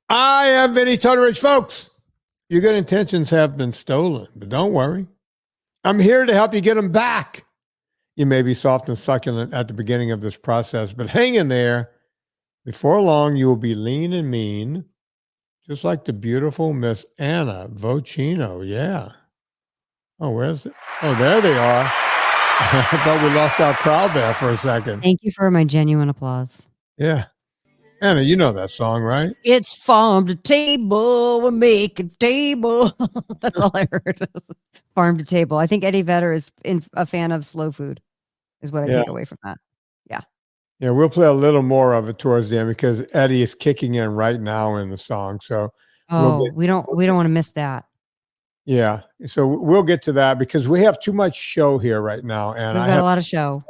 I am Vinnie Tortorich, folks. Your good intentions have been stolen, but don't worry. I'm here to help you get them back. You may be soft and succulent at the beginning of this process, but hang in there. Before long, you will be lean and mean, just like the beautiful Miss Anna Vocino. Yeah. Oh, where's it? Oh, there they are. I thought we lost our crowd there for a second. Thank you for my genuine applause. Yeah. Anna, you know that song, right? It's farm to table, we're making table. That's all I heard. Farm to table. I think Eddie Vedder is a fan of slow food, is what I take away from that. Yeah. Yeah, we'll play a little more of it towards the end because Eddie is kicking in right now in the song. So we don't want to miss that. Yeah. So we'll get to that because we have too much show here right now. And we've got a lot of show.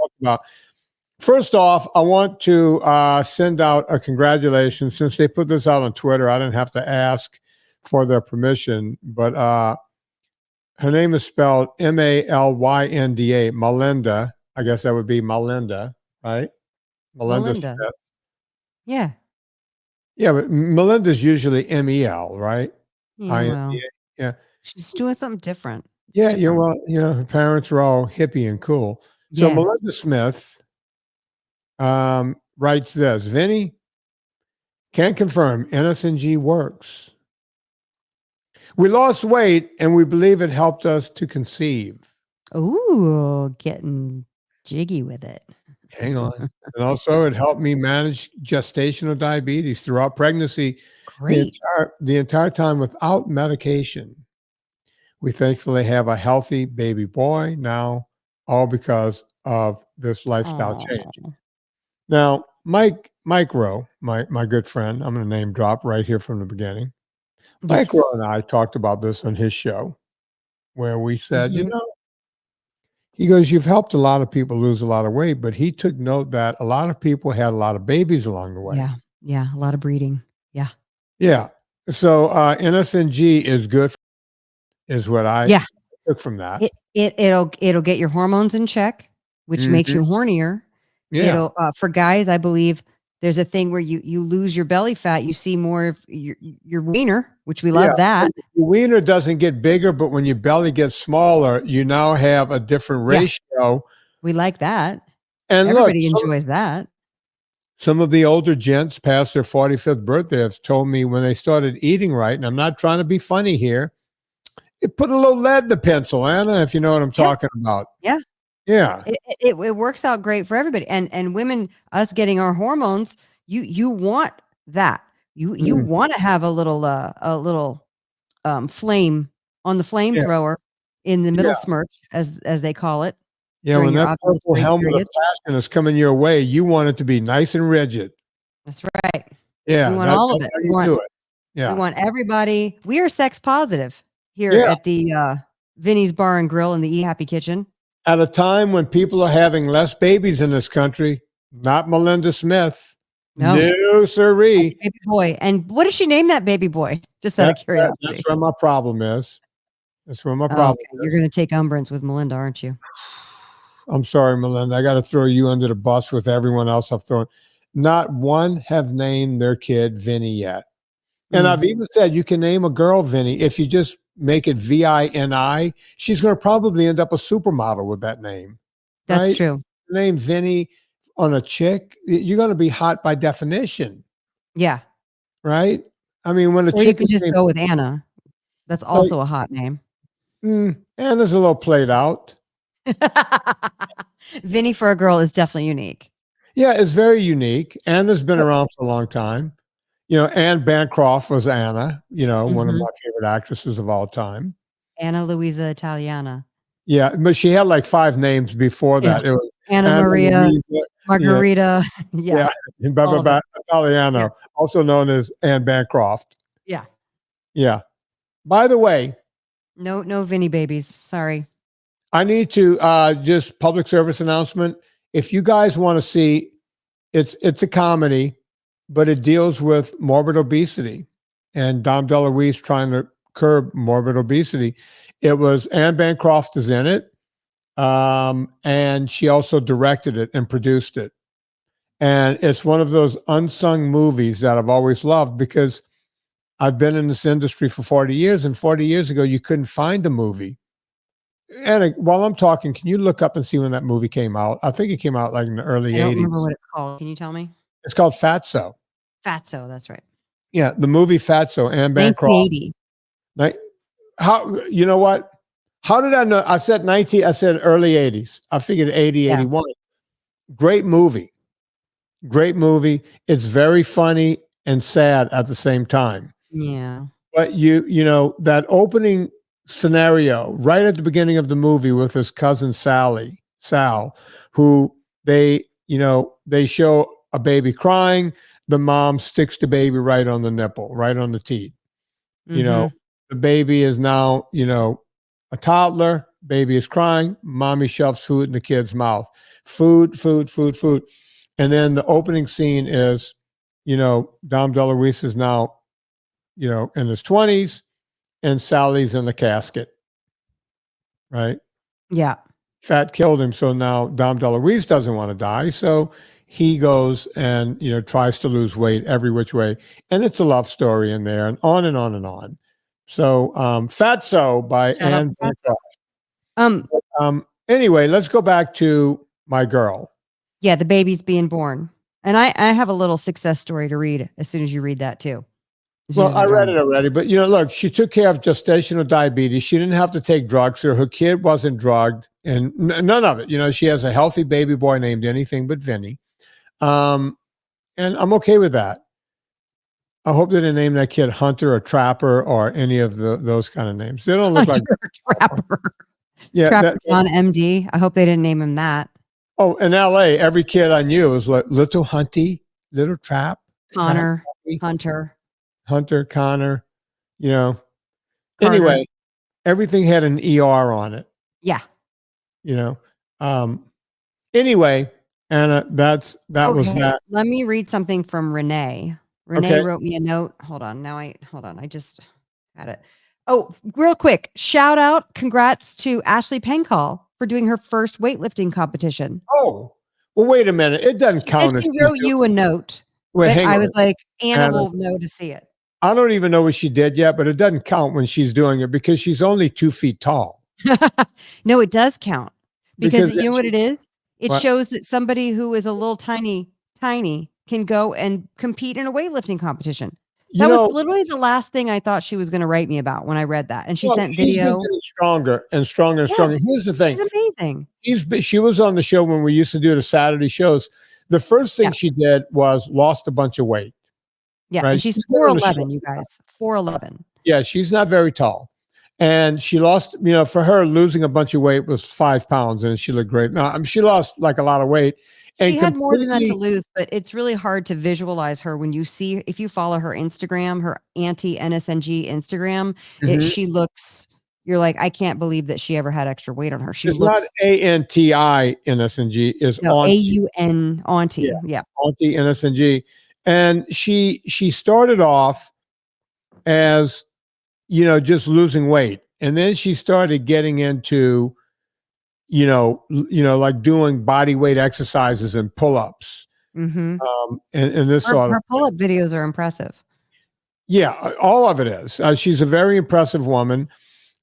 First off, I want to send out a congratulations. Since they put this out on Twitter, I didn't have to ask for their permission, but her name is spelled Malynda, Melinda. I guess that would be Melinda, right? Melinda Smith. Yeah. Yeah, but Melinda's usually M-E-L, right? Yeah. Yeah. She's doing something different. Yeah, her parents were all hippie and cool. So Melinda Smith writes this: Vinnie, can confirm NSNG works. We lost weight and we believe it helped us to conceive. Ooh, getting jiggy with it. Hang on. And also it helped me manage gestational diabetes throughout pregnancy. Great. The entire time without medication. We thankfully have a healthy baby boy now, all because of this lifestyle change. Now, Mike Rowe, my good friend, I'm going to name drop right here from the beginning. Yes. Mike Rowe and I talked about this on his show where we said, he goes, you've helped a lot of people lose a lot of weight, but he took note that a lot of people had a lot of babies along the way. Yeah. A lot of breeding. Yeah. Yeah. So NSNG is good, is what I took from that. It'll get your hormones in check, which makes you hornier. Yeah. It'll for guys, I believe there's a thing where you lose your belly fat, you see more of your wiener, which we love that. Your wiener doesn't get bigger, but when your belly gets smaller, you now have a different ratio. We like that. And everybody enjoys that. Some of the older gents past their 45th birthday have told me when they started eating right, and I'm not trying to be funny here, it put a little lead in the pencil, Anna, if you know what I'm talking about. Yeah. Yeah. It works out great for everybody. And women, us getting our hormones, you want that. You want to have a little flame on the flamethrower in the middle smirch, as they call it. Yeah, when that purple helmet of fashion is coming your way, you want it to be nice and rigid. That's right. Yeah. We want all of it. We want everybody. We are sex positive here at the Vinnie's Bar and Grill in the Happy Kitchen. At a time when people are having less babies in this country, not Melinda Smith. No, sirree. Baby boy. And what does she name that baby boy? Just out of curiosity. That's where my problem is. That's where my problem is. You're going to take umbrance with Melinda, aren't you? I'm sorry, Melinda. I got to throw you under the bus with everyone else I've thrown. Not one have named their kid Vinnie yet. And I've even said you can name a girl Vinnie if you just make it Vini. She's going to probably end up a supermodel with that name. That's true. Name Vinnie on a chick, you're going to be hot by definition. Yeah. Right? I mean, when a chick, you could just go with Anna. That's also a hot name. Anna's a little played out. Vinnie for a girl is definitely unique. Yeah, it's very unique. Anna's been around for a long time. Anne Bancroft was Anna, one of my favorite actresses of all time. Anna Luisa Italiana. Yeah, but she had like 5 names before that. It was Anna Maria, Luisa, Margarita. Yeah. Italiano, also known as Anne Bancroft. Yeah. Yeah. By the way. No Vinnie babies. Sorry. I need to just public service announcement. If you guys want to see, it's a comedy, but it deals with morbid obesity, and Dom DeLuise trying to curb morbid obesity. It was Anne Bancroft is in it, and she also directed it and produced it. And it's one of those unsung movies that I've always loved because I've been in this industry for 40 years, and 40 years ago, you couldn't find a movie. And while I'm talking, can you look up and see when that movie came out? I think it came out like in the early 80s. I don't remember what it's called. Can you tell me? It's called Fatso. Fatso, that's right. Yeah, the movie Fatso, Anne Bancroft. 1980. How, you know what? How did I know? I said early 80s. I figured 80, 81. Great movie. Great movie. It's very funny and sad at the same time. Yeah. But you know, that opening scenario right at the beginning of the movie with his cousin Sal, who they show a baby crying. The mom sticks the baby right on the nipple, right on the teat. You know, the baby is now, a toddler, baby is crying, mommy shoves food in the kid's mouth. Food. And then the opening scene is, Dom DeLuise is now, in his 20s, and Sally's in the casket. Right? Yeah. Fat killed him. So now Dom DeLuise doesn't want to die. So he goes and, tries to lose weight every which way. And it's a love story in there, and on and on and on. So Fatso by Anne Bancroft. Anyway, let's go back to my girl. Yeah, the baby's being born. And I have a little success story to read as soon as you read that too. Well, I read it already, but look, she took care of gestational diabetes. She didn't have to take drugs, so her kid wasn't drugged, and none of it. She has a healthy baby boy named anything but Vinnie. And I'm okay with that. I hope they didn't name that kid Hunter or Trapper or any of those kind of names. They don't look Hunter like Trapper. Yeah, Trapper John MD. I hope they didn't name him that. Oh, in LA, every kid I knew was like Little Hunty, Little Trap, Connor, Hunter, Connor. Carter. Anyway, everything had an ER on it. Yeah. Anyway, Anna, that was that. Let me read something from Renee. Renee wrote me a note. Hold on. I just had it. Oh, real quick. Shout out. Congrats to Ashley Pencall for doing her first weightlifting competition. Oh, well, wait a minute. It doesn't count. She wrote you a note. Wait, I was like, Anna will know to see it. I don't even know what she did yet, but it doesn't count when she's doing it because she's only 2 feet tall. No, it does count because you know what it is? It shows that somebody who is a little tiny can go and compete in a weightlifting competition. That was literally the last thing I thought she was going to write me about when I read that. And she sent video. Stronger and stronger and stronger. Here's the thing. She's amazing. She was on the show when we used to do the Saturday shows. The first thing she did was lost a bunch of weight. Yeah. Right? And she's 4'11", you guys. 4'11". Yeah. She's not very tall. And she lost, for her, losing a bunch of weight was 5 pounds and she looked great. Now, she lost like a lot of weight. She had more than that to lose, but it's really hard to visualize her when you see, if you follow her Instagram, her anti-NSNG Instagram, she looks, you're like, I can't believe that she ever had extra weight on her. It's not ANTI-NSNG, it's AUN, Auntie. Yeah. Anti-NSNG. And she started off as, just losing weight. And then she started getting into, like doing body weight exercises and pull-ups. And this her pull-up videos are impressive. Yeah, all of it is. She's a very impressive woman.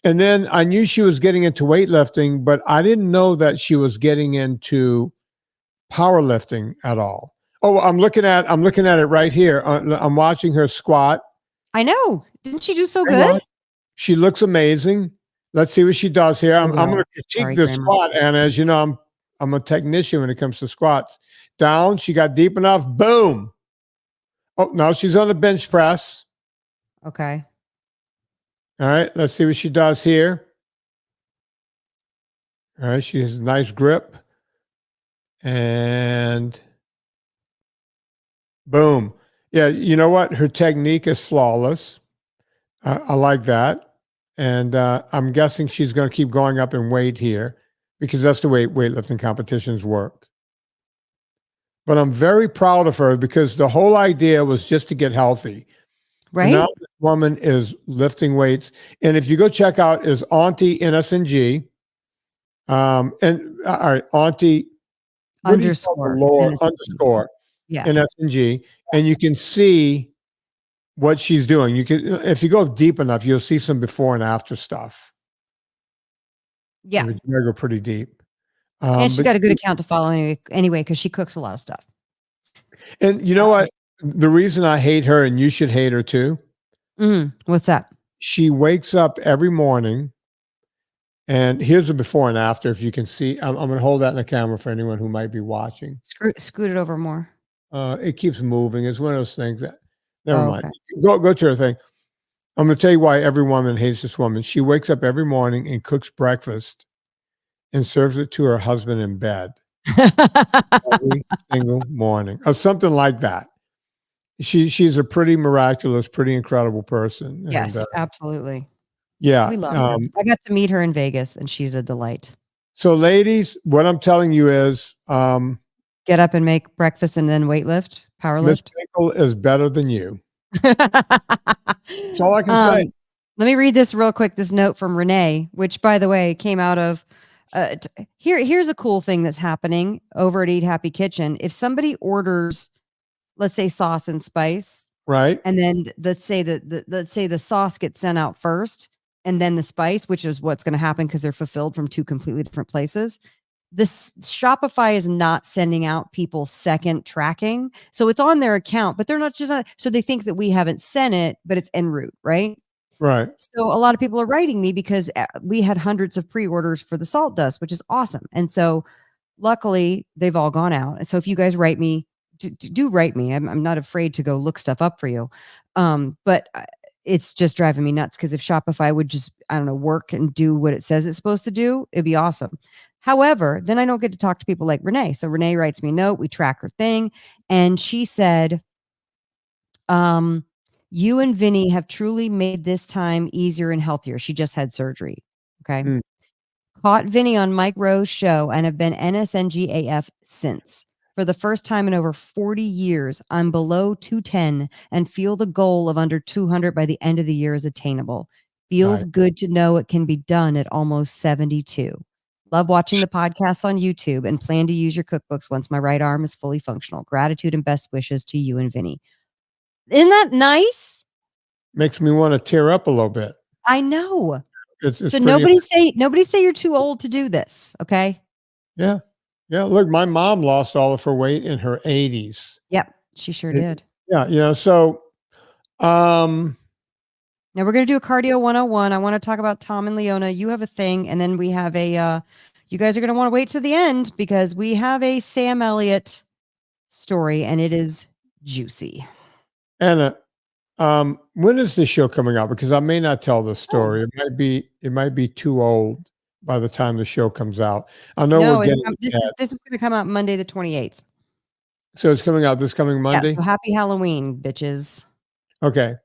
And then I knew she was getting into weightlifting, but I didn't know that she was getting into powerlifting at all. Oh, I'm looking at it right here. I'm watching her squat. I know. Didn't she do so good? She looks amazing. Let's see what she does here. I'm going to critique this squat, Anna. As you know, I'm a technician when it comes to squats. Down, she got deep enough. Boom. Oh, now she's on the bench press. Okay. All right. Let's see what she does here. All right. She has a nice grip. And boom. Yeah. You know what? Her technique is flawless. I like that. And I'm guessing she's going to keep going up in weight here because that's the way weightlifting competitions work. But I'm very proud of her because the whole idea was just to get healthy. Right. And now this woman is lifting weights. And if you go check out is Auntie NSNG. And all right, Auntie underscore NSNG. And you can see what she's doing. You can, if you go deep enough, you'll see some before and after stuff. Yeah. You gotta go pretty deep. And she's got a good account to follow anyway, because she cooks a lot of stuff. And you know what? The reason I hate her, and you should hate her too. What's that? She wakes up every morning, and here's a before and after. If you can see, I'm going to hold that in the camera for anyone who might be watching. Scoot it over more. It keeps moving. It's one of those things that, never mind. Go to her thing. I'm going to tell you why every woman hates this woman. She wakes up every morning and cooks breakfast and serves it to her husband in bed every single morning, or something like that. She's a pretty miraculous, pretty incredible person. Yes, absolutely. Yeah. We love her. I got to meet her in Vegas, and she's a delight. So ladies, what I'm telling you is get up and make breakfast and then weightlift, power lift. Miss Pinkle is better than you. That's all I can say. Let me read this real quick. This note from Renee, which, by the way, came out of here's a cool thing that's happening over at Eat Happy Kitchen. If somebody orders, let's say, sauce and spice, right, and then let's say the sauce gets sent out first, and then the spice, which is what's going to happen because they're fulfilled from two completely different places. This Shopify is not sending out people's second tracking. So it's on their account, but they're not so they think that we haven't sent it, but it's en route, right? Right. So a lot of people are writing me because we had hundreds of pre-orders for the salt dust, which is awesome. And so luckily they've all gone out. And so if you guys write me, do write me. I'm not afraid to go look stuff up for you. But it's just driving me nuts because if Shopify would just, I don't know, work and do what it says it's supposed to do, it'd be awesome. However, then I don't get to talk to people like Renee. So Renee writes me a note, we track her thing. And she said, you and Vinnie have truly made this time easier and healthier. She just had surgery. Okay. Caught Vinnie on Mike Rowe's show and have been NSNG AF since. For the first time in over 40 years, I'm below 210 and feel the goal of under 200 by the end of the year is attainable. Feels good to know it can be done at almost 72. Love watching the podcasts on YouTube and plan to use your cookbooks once my right arm is fully functional. Gratitude and best wishes to you and Vinnie. Isn't that nice? Makes me want to tear up a little bit. I know. It's so nobody say you're too old to do this. Okay. Yeah. Yeah. Look, my mom lost all of her weight in her 80s. Yep. She sure did. Yeah. You know, so, now we're going to do a cardio 101. I want to talk about Tom and Leona. You have a thing. And then we have you guys are going to want to wait to the end because we have a Sam Elliott story and it is juicy. Anna, when is this show coming out? Because I may not tell the story. It might be too old by the time the show comes out. I know this is going to come out Monday the 28th. So it's coming out this coming Monday? Yeah, so happy Halloween, bitches. Okay.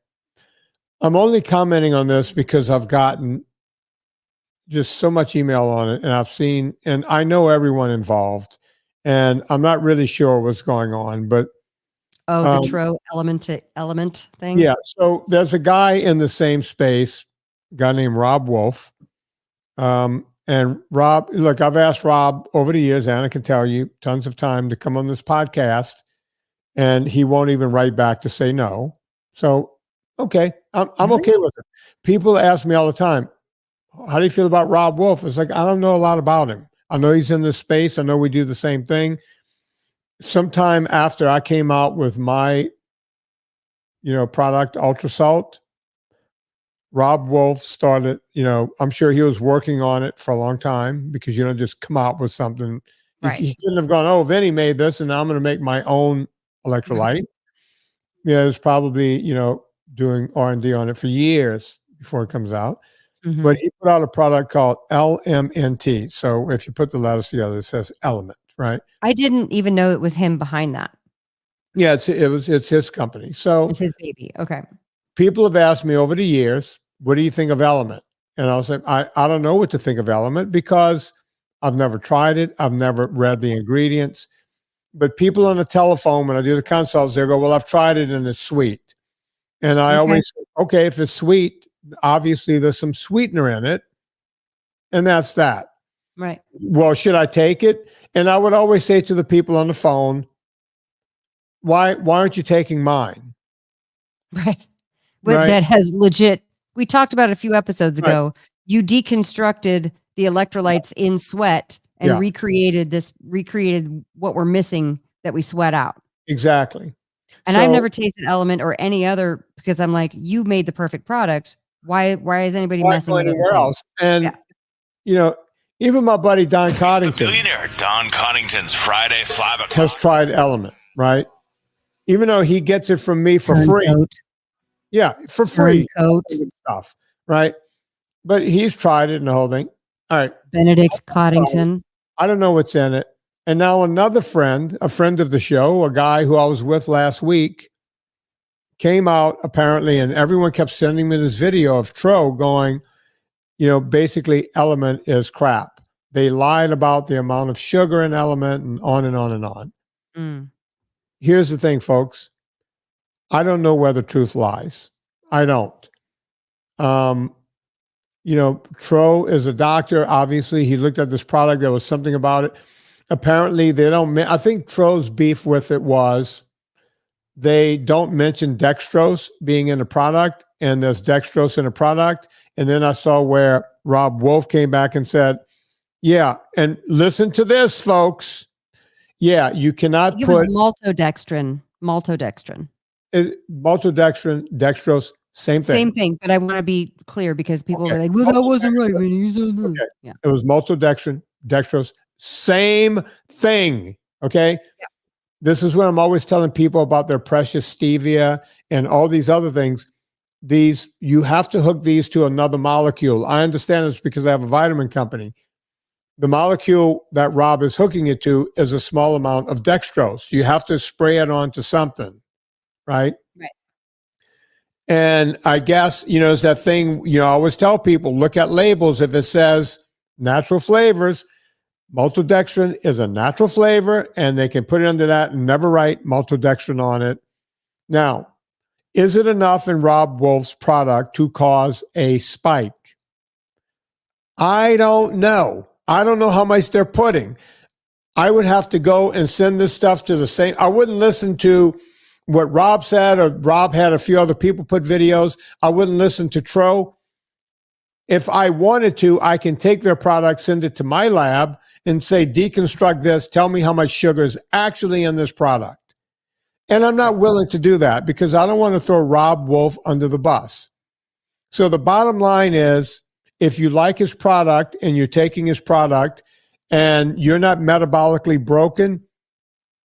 I'm only commenting on this because I've gotten just so much email on it and I've seen, and I know everyone involved and I'm not really sure what's going on, but the Tro element thing. Yeah. So there's a guy in the same space, a guy named Robb Wolf. And Rob, look, I've asked Rob over the years, Anna can tell you, tons of time to come on this podcast, and he won't even write back to say no. So, okay, I'm okay with it. People ask me all the time, how do you feel about Robb Wolf? It's like, I don't know a lot about him. I know he's in this space. I know we do the same thing. Sometime after I came out with my, product, Ultra Salt, Robb Wolf started, I'm sure he was working on it for a long time because you don't just come out with something. Right. He couldn't have gone, oh, Vinnie made this and now I'm going to make my own electrolyte. Yeah, it was probably, doing R&D on it for years before it comes out. But he put out a product called LMNT. So if you put the letters together, it says element, right? I didn't even know it was him behind that. Yeah, it's his company. So it's his baby. Okay. People have asked me over the years, what do you think of Element? And I'll say, I don't know what to think of Element because I've never tried it. I've never read the ingredients. But people on the telephone, when I do the consults, they go, well, I've tried it and it's sweet. And I always say, okay, if it's sweet, obviously there's some sweetener in it. And that's that. Right. Well, should I take it? And I would always say to the people on the phone, why aren't you taking mine? Right. that has legit, we talked about it a few episodes ago. You deconstructed the electrolytes in sweat and recreated what we're missing that we sweat out. Exactly. And I've never tasted LMNT or any other, because I'm like, you made the perfect product. Why is anybody messing with anywhere else? And you know, even my buddy Don Coddington, billionaire Don Coddington's Friday 5 o'clock, has tried LMNT, right? Even though he gets it from me for free. Yeah, for free stuff, right? But he's tried it and the whole thing. All right. Benedict Coddington. I don't know what's in it. And now another friend, a friend of the show, a guy who I was with last week, came out apparently, and everyone kept sending me this video of Tro going, you know, basically LMNT is crap. They lied about the amount of sugar in LMNT and on and on and on. Here's the thing, folks. I don't know where the truth lies. I don't. You know, Tro is a doctor. Obviously, he looked at this product. There was something about it. Apparently, they don't. I think Tro's beef with it was they don't mention dextrose being in the product, and there's dextrose in the product. And then I saw where Robb Wolf came back and said, yeah, and listen to this, folks. Yeah, you cannot put maltodextrin. Maltodextrin, dextrose, same thing. Same thing, but I want to be clear because people are like, well, that wasn't right. Yeah. It was maltodextrin, dextrose, same thing. Okay. Yeah. This is what I'm always telling people about their precious stevia and all these other things. These, you have to hook these to another molecule. I understand it's because I have a vitamin company. The molecule that Robb is hooking it to is a small amount of dextrose. You have to spray it onto something, right? Right. And I guess, you know, it's that thing, you know, I always tell people, look at labels. If it says natural flavors, maltodextrin is a natural flavor, and they can put it under that and never write maltodextrin on it. Now, is it enough in Robb Wolf's product to cause a spike? I don't know. I don't know how much they're putting. I would have to go and send this stuff to the same. I wouldn't listen to what Robb said, or Robb had a few other people put videos. I wouldn't listen to Tro. If I wanted to, I can take their product, send it to my lab, and say, deconstruct this, tell me how much sugar is actually in this product. And I'm not willing to do that because I don't want to throw Robb Wolf under the bus. So the bottom line is, if you like his product and you're taking his product and you're not metabolically broken,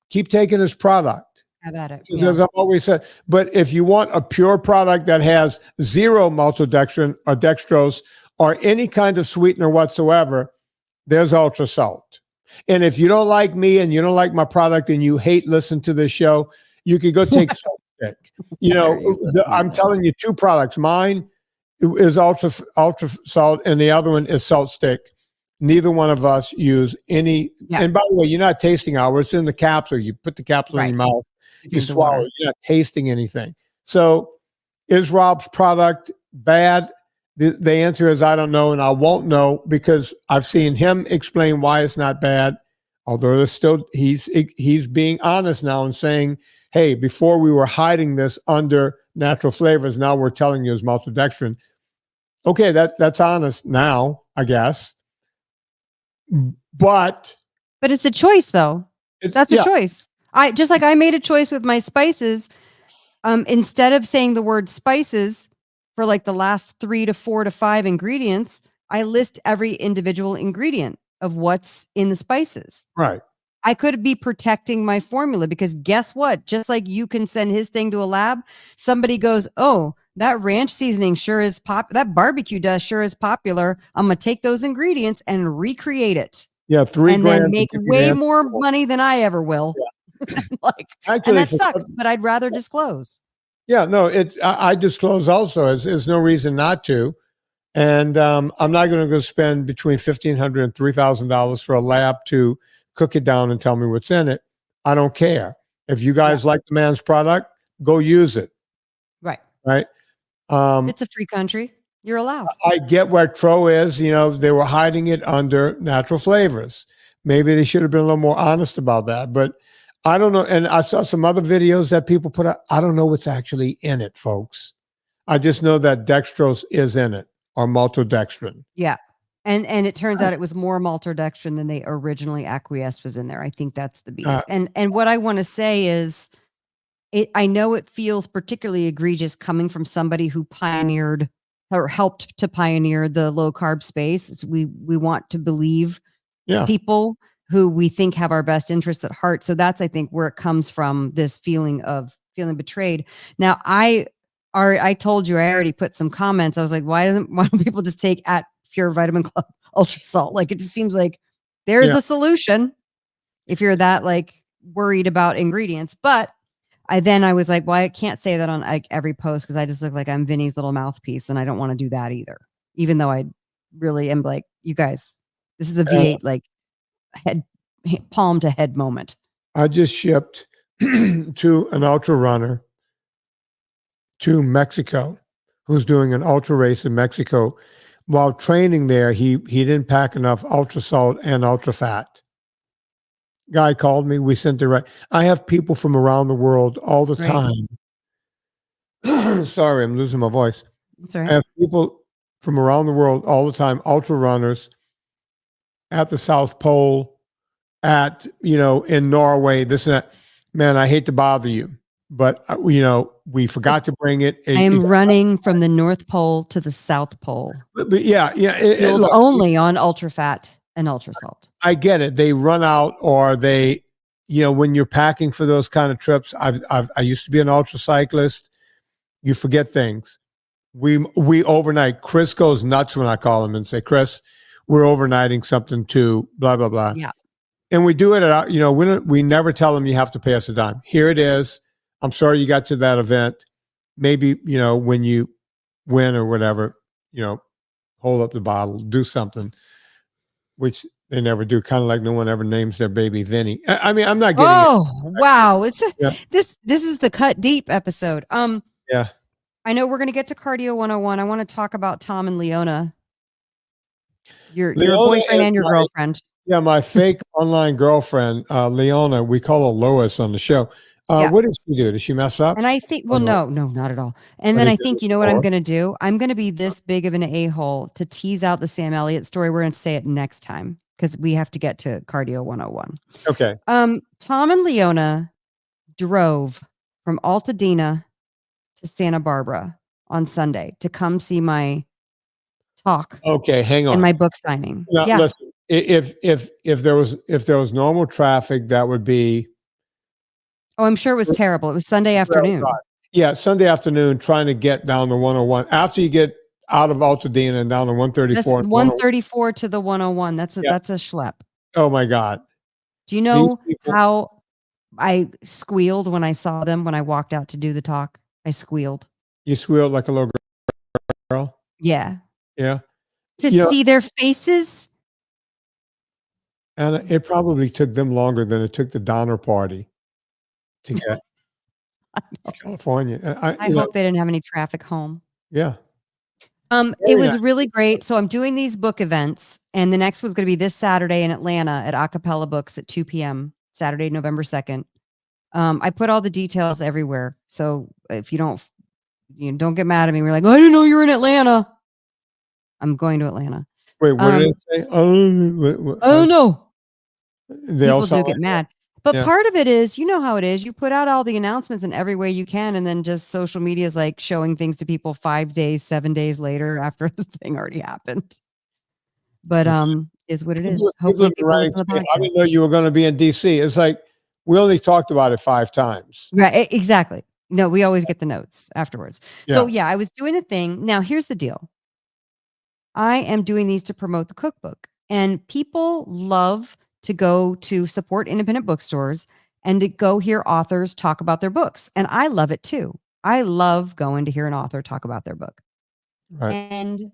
keep taking his product. How about it? Yeah. As I've always said, but if you want a pure product that has zero maltodextrin or dextrose or any kind of sweetener whatsoever, there's ultra salt. And if you don't like me and you don't like my product and you hate listening to this show, you could go take Salt Stick. You know, I'm telling you, two products. Mine is ultra salt, and the other one is Salt Stick. Neither one of us use any. Yeah. And by the way, you're not tasting ours. It's in the capsule. You put the capsule in your mouth, you swallow. You're not tasting anything. So, is Robb's product bad? The answer is I don't know, and I won't know because I've seen him explain why it's not bad. Although there's still, he's being honest now and saying, hey, before we were hiding this under natural flavors, now we're telling you it's maltodextrin. Okay, that's honest now, I guess. But it's a choice, though. That's a choice. I made a choice with my spices. Instead of saying the word spices for like the last 3 to 4 to 5 ingredients, I list every individual ingredient of what's in the spices. Right. I could be protecting my formula because guess what? Just like you can send his thing to a lab, somebody goes, oh, that ranch seasoning sure is that barbecue dust sure is popular. I'm going to take those ingredients and recreate it. Yeah, and then make way more money than I ever will. Yeah. Actually, and that sucks, but I'd rather disclose. Yeah, no, I disclose also. There's no reason not to. And I'm not going to go spend between $1,500 and $3,000 for a lab to cook it down and tell me what's in it. I don't care. If you guys like the man's product, go use it. Right. Right. It's a free country. You're allowed. I get where Tro is. You know, they were hiding it under natural flavors. Maybe they should have been a little more honest about that. But I don't know. And I saw some other videos that people put out. I don't know what's actually in it, folks. I just know that dextrose is in it, or maltodextrin. Yeah. And it turns out it was more maltodextrin than they originally acquiesced was in there. I think that's the beef. And what I want to say is, I know it feels particularly egregious coming from somebody who pioneered or helped to pioneer the low carb space. We want to believe people who we think have our best interests at heart. So that's, I think, where it comes from, this feeling of feeling betrayed. Now, I told you, I already put some comments. I was like, why don't people just take at Pure Vitamin Club Ultra Salt? Like, it just seems like there's a solution if you're that like worried about ingredients. But I was like, well, I can't say that on like every post because I just look like I'm Vinny's little mouthpiece, and I don't want to do that either. Even though I really am like, you guys, this is a V8 like palm to head moment. I just shipped to an ultra runner to Mexico who's doing an ultra race in Mexico. While training there, he didn't pack enough ultra salt and ultra fat. Guy called me. We sent it right. I have people from around the world all the time. Sorry, I'm losing my voice. That's right. I have people from around the world all the time, ultra runners at the South Pole, in Norway, this and that. Man, I hate to bother you, but we forgot to bring it. I am running from the North Pole to the South Pole. But look, only on ultra fat and ultra salt. I get it. They run out, or they, when you're packing for those kind of trips. I used to be an ultra cyclist. You forget things. We overnight. Chris goes nuts when I call him and say, Chris, we're overnighting something to blah blah blah. Yeah. And we do it at we never tell them you have to pay us a dime. Here it is. I'm sorry you got to that event. Maybe, when you win or whatever, hold up the bottle, do something, which they never do. Kind of like no one ever names their baby Vinnie. I mean, I'm not getting wow. This is the cut deep episode. Yeah. I know we're going to get to Cardio 101. I want to talk about Tom and Leona. Your boyfriend and your girlfriend. Yeah, my fake online girlfriend, Leona. We call her Lois on the show. What did she do? Did she mess up? And I think, well, no, not at all. And then I think, you know what I'm going to do? I'm going to be this big of an a-hole to tease out the Sam Elliott story. We're going to say it next time because we have to get to Cardio 101. Okay. Tom and Leona drove from Altadena to Santa Barbara on Sunday to come see my talk. Okay, hang on. And my book signing. Now, listen, if there was normal traffic, that would be. Oh, I'm sure it was terrible. It was Sunday afternoon. Yeah, Sunday afternoon, trying to get down the 101. After you get out of Altadena and down to 134. That's 134 to the 101. That's a schlep. Oh my God. Do you know how I squealed when I saw them when I walked out to do the talk? I squealed. You squealed like a little girl? Yeah. Yeah. To see their faces. And it probably took them longer than it took the Donner Party to get to California. I hope they didn't have any traffic home. Yeah. It was really great. So I'm doing these book events, and the next one's going to be this Saturday in Atlanta at Acapella Books at 2 p.m. Saturday, November 2nd. I put all the details everywhere. So if you don't get mad at me. We're like, I didn't know you were in Atlanta. I'm going to Atlanta. Wait, what did it say? I don't know. They People do get mad. But part of it is, you know how it is. You put out all the announcements in every way you can, and then just social media is like showing things to people 5 days, 7 days later after the thing already happened. But is what it is. Hopefully people listen to the podcast. I didn't know you were going to be in DC. It's like we only talked about it 5 times. Right, exactly. No, we always get the notes afterwards. Yeah. So I was doing the thing. Now here's the deal. I am doing these to promote the cookbook, and people love to go to support independent bookstores and to go hear authors talk about their books. And I love it too. I love going to hear an author talk about their book. Right. And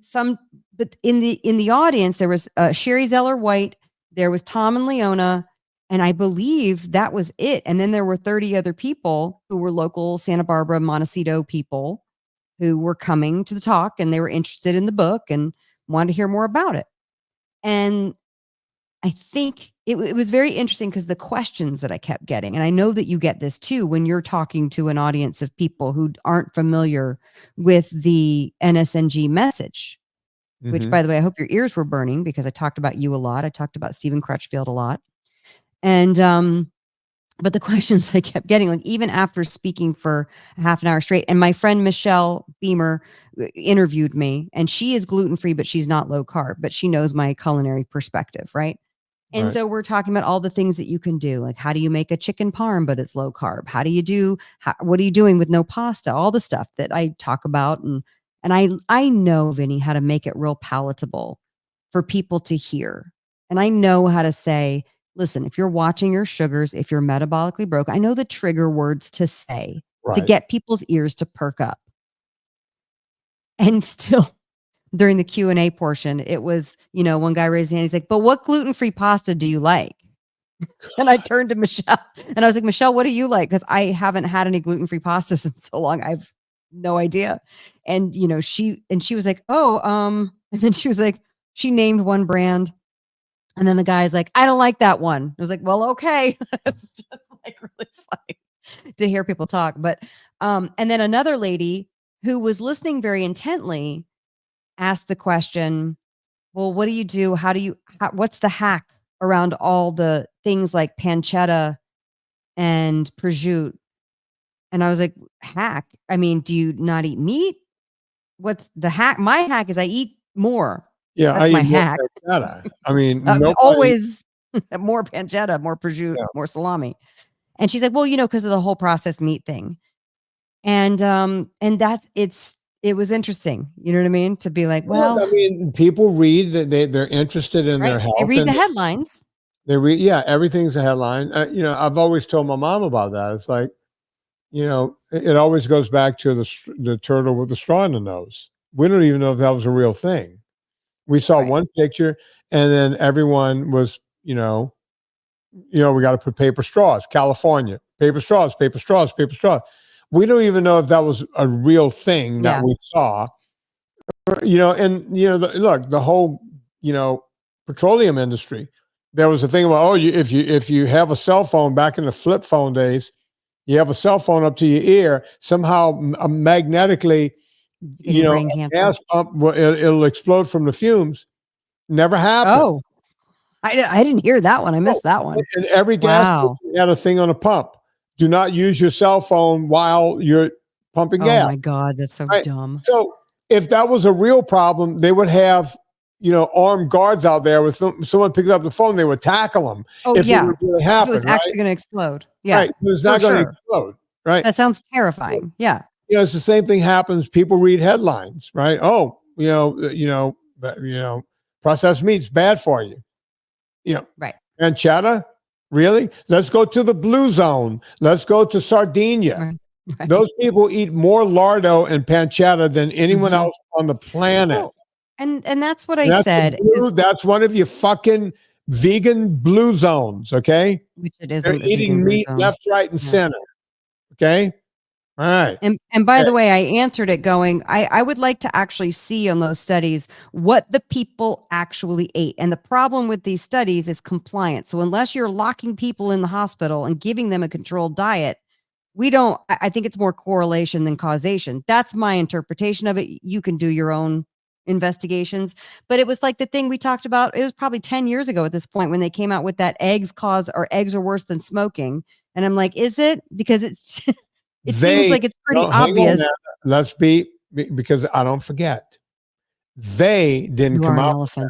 but in the audience, there was Sherry Zeller White, there was Tom and Leona, and I believe that was it. And then there were 30 other people who were local Santa Barbara, Montecito people who were coming to the talk, and they were interested in the book and wanted to hear more about it. And I think it was very interesting because the questions that I kept getting, and I know that you get this too when you're talking to an audience of people who aren't familiar with the NSNG message, which, by the way, I hope your ears were burning because I talked about you a lot. I talked about Stephen Crutchfield a lot. And, but the questions I kept getting, like even after speaking for a half an hour straight, and my friend Michelle Beamer interviewed me, and she is gluten-free, but she's not low carb, but she knows my culinary perspective, right? And so we're talking about all the things that you can do. Like, how do you make a chicken parm, but it's low carb? How do you do, what are you doing with no pasta? All the stuff that I talk about. And I know, Vinny, how to make it real palatable for people to hear. And I know how to say, listen, if you're watching your sugars, if you're metabolically broke, I know the trigger words to say to get people's ears to perk up. And still, during the Q&A portion, it was, one guy raised his hand. He's like, but what gluten-free pasta do you like? And I turned to Michelle and I was like, Michelle, what do you like? Because I haven't had any gluten-free pastas in so long. I've no idea. And, she was like, and then she was like, she named one brand. And then the guy's like, I don't like that one. I was like, well, okay. It was just like really funny to hear people talk. But, and then another lady who was listening very intently asked the question, well, what do you do? What's the hack around all the things like pancetta and prosciutto? And I was like, hack? I mean, do you not eat meat? What's the hack? My hack is I eat more. Yeah, that's my hack. Pancetta. I mean, always more pancetta, more prosciutto, more salami. And she's like, well, because of the whole processed meat thing. And it was interesting. You know what I mean? To be like, well, I mean, people read that they're interested in their health. They read the headlines. They read, everything's a headline. I've always told my mom about that. It's like, it always goes back to the turtle with the straw in the nose. We don't even know if that was a real thing. We saw one picture, and then everyone was, we got to put paper straws. California, paper straws, paper straws, paper straws. We don't even know if that was a real thing that we saw. Look, the whole, petroleum industry. There was a thing about, if you have a cell phone back in the flip phone days, you have a cell phone up to your ear, somehow magnetically, a gas pump, it'll explode from the fumes. Never happened. Oh, I didn't hear that one. I missed that one. And every gas station had a thing on a pump. Do not use your cell phone while you're pumping gas. Oh my God, that's so dumb. So if that was a real problem, they would have, armed guards out there. With someone picks up the phone, they would tackle them. Oh, if it would really happen, it was actually going to explode. Yeah, right. It's not going to explode. Right. That sounds terrifying. Yeah. It's the same thing happens. People read headlines, right? Oh, processed meat's bad for you. Right. Pancetta, really? Let's go to the blue zone. Let's go to Sardinia. Right. Those people eat more lardo and pancetta than anyone else on the planet. Well, and that's what I said. That's one of your fucking vegan blue zones, okay? Which it is. They're eating meat left, right, and center. Okay. All right. And by the way, I answered it going, I would like to actually see on those studies what the people actually ate. And the problem with these studies is compliance. So unless you're locking people in the hospital and giving them a controlled diet, I think it's more correlation than causation. That's my interpretation of it. You can do your own investigations, but it was like the thing we talked about. It was probably 10 years ago at this point when they came out with that eggs are worse than smoking. And I'm like, is it? Because it's it seems like it's pretty obvious. Let's because I don't forget. They didn't come out with that.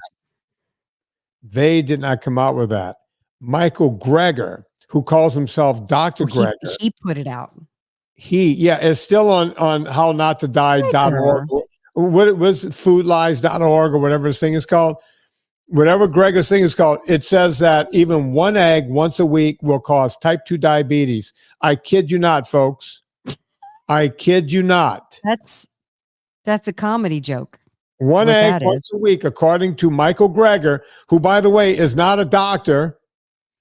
They did not come out with that. Michael Greger, who calls himself Dr. Greger. He put it out. It's still on hownottodie.org. What was it, foodlies.org or whatever this thing is called? Whatever Greger's thing is called, it says that even one egg once a week will cause type 2 diabetes. I kid you not, folks. I kid you not. That's a comedy joke. One egg once a week, according to Michael Greger, who, by the way, is not a doctor.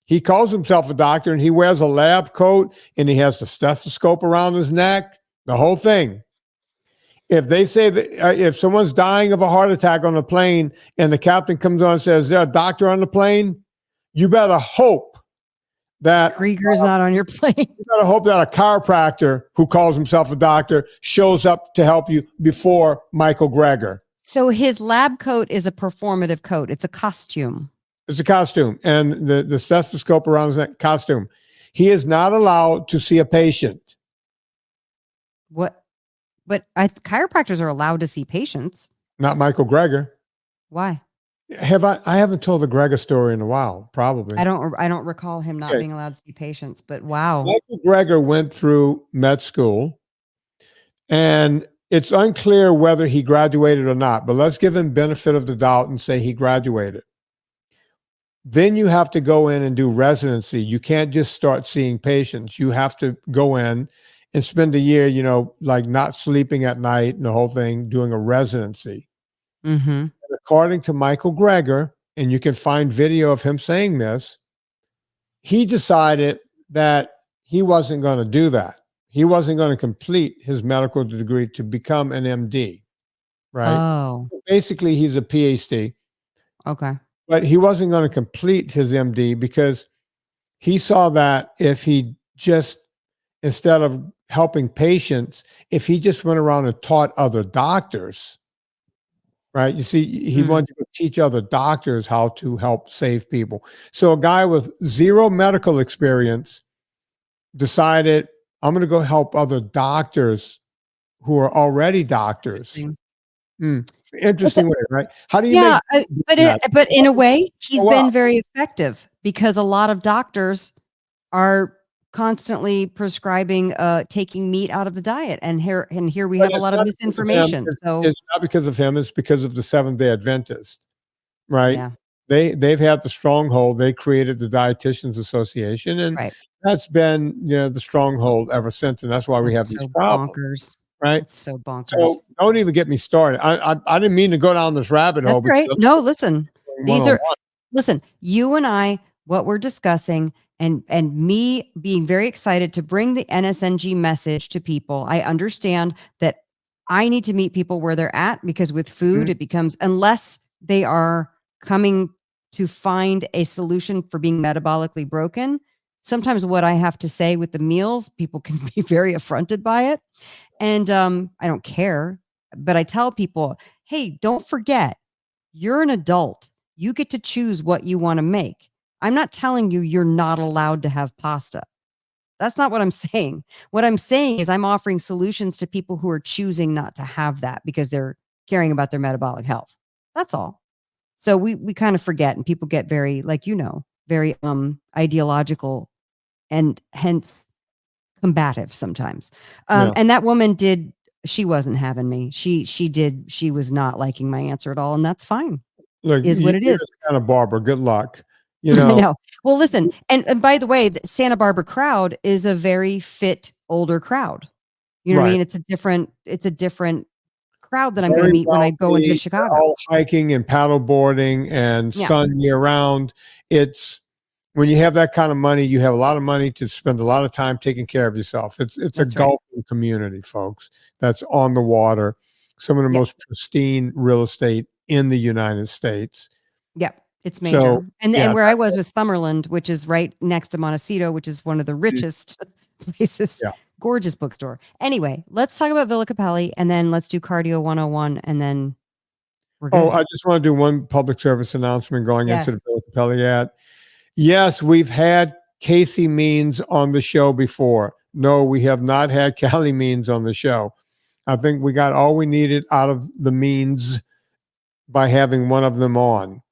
He calls himself a doctor, and he wears a lab coat, and he has the stethoscope around his neck, the whole thing. If they say that if someone's dying of a heart attack on a plane and the captain comes on and says, is there a doctor on the plane? You better hope that Krieger's not on your plate. you better hope that a chiropractor who calls himself a doctor shows up to help you before Michael Greger. So his lab coat is a performative coat. It's a costume. It's a costume, and the stethoscope around his neck, costume. He is not allowed to see a patient. What? But chiropractors are allowed to see patients. Not Michael Greger. Why? I haven't told the Greger story in a while, probably. I don't recall him not being allowed to see patients, but wow. Michael Greger went through med school, and it's unclear whether he graduated or not, but let's give him benefit of the doubt and say he graduated. Then you have to go in and do residency. You can't just start seeing patients. You have to go in and spend a year, like not sleeping at night and the whole thing, doing a residency. Mm-hmm. According to Michael Greger, and you can find video of him saying this, he decided that he wasn't going to do that. He wasn't going to complete his medical degree to become an MD, right? Oh. Basically, he's a PhD. Okay. But he wasn't going to complete his MD because he saw that if he just, instead of helping patients, if he just went around and taught other doctors, right? You see, he wanted to teach other doctors how to help save people. So a guy with zero medical experience decided, I'm going to go help other doctors who are already doctors. Interesting way, right? How do you but in a way, he's been very effective because a lot of doctors are constantly prescribing taking meat out of the diet, and here we have a lot of misinformation. So it's not because of him, it's because of the Seventh-day Adventist, right? Yeah. They've had the stronghold. They created the Dietitians Association, and that's been the stronghold ever since, and that's why we have these problems. Bonkers. Right? It's so bonkers. So don't even get me started. I didn't mean to go down this rabbit hole. Right. No, listen. Listen, you and I, what we're discussing, and me being very excited to bring the NSNG message to people. I understand that I need to meet people where they're at, because with food, it becomes, unless they are coming to find a solution for being metabolically broken, sometimes what I have to say with the meals, people can be very affronted by it. And I don't care, but I tell people, hey, don't forget, you're an adult. You get to choose what you want to make. I'm not telling you you're not allowed to have pasta. That's not what I'm saying. What I'm saying is I'm offering solutions to people who are choosing not to have that because they're caring about their metabolic health. That's all. So we kind of forget, and people get very, very ideological and hence combative sometimes. And that woman she wasn't having me. She was not liking my answer at all. And that's fine. Look, is what it is. Santa Barbara. Good luck. I know. Well, listen, and by the way, the Santa Barbara crowd is a very fit older crowd. You know what I mean? It's a different crowd that I'm going to meet when I go into Chicago. All hiking and paddle boarding and sun year round. It's when you have that kind of money, you have a lot of money to spend a lot of time taking care of yourself. It's a golfing community, folks, that's on the water. Some of the most pristine real estate in the United States. Yep. It's major. So, and where I was Summerland, which is right next to Montecito, which is one of the richest places. Yeah. Gorgeous bookstore. Anyway, let's talk about Villa Capelli, and then let's do Cardio 101, and then we're good. I just want to do one public service announcement going into the Villa Capelli ad. Yes, we've had Casey Means on the show before. No, we have not had Callie Means on the show. I think we got all we needed out of the Means by having one of them on.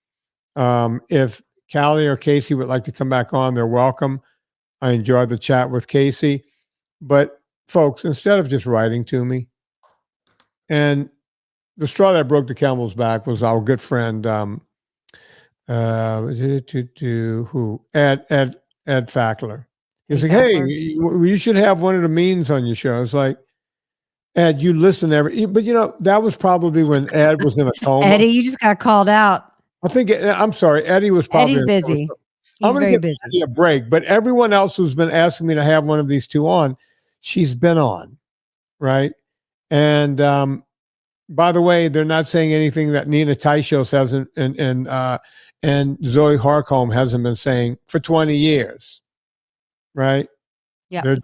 If Callie or Casey would like to come back on, they're welcome. I enjoyed the chat with Casey. But folks, instead of just writing to me, and the straw that broke the camel's back was our good friend, Ed Fackler. He's like, hey, you should have one of the Means on your show. It's like, Ed, you listen but that was probably when Ed was in a coma. Eddie, you just got called out. I think, I'm sorry, Eddie was probably Eddie's busy. I'm going to give Eddie a break, but everyone else who's been asking me to have one of these two on, she's been on, right? And By the way, they're not saying anything that Nina Teicholz hasn't and Zoe Harcombe hasn't been saying for 20 years, right? Yeah.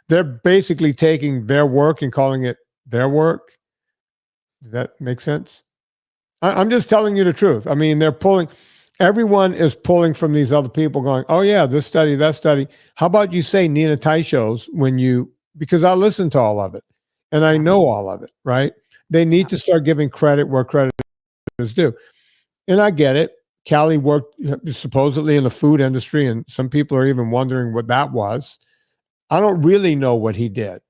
They're basically taking their work and calling it their work. Does that make sense? I'm just telling you the truth. I mean, everyone is pulling from these other people going, oh yeah, this study, that study. How about you say Nina Teicholz because I listen to all of it and I know all of it, right? They need to start giving credit where credit is due. And I get it. Callie worked supposedly in the food industry, and some people are even wondering what that was. I don't really know what he did,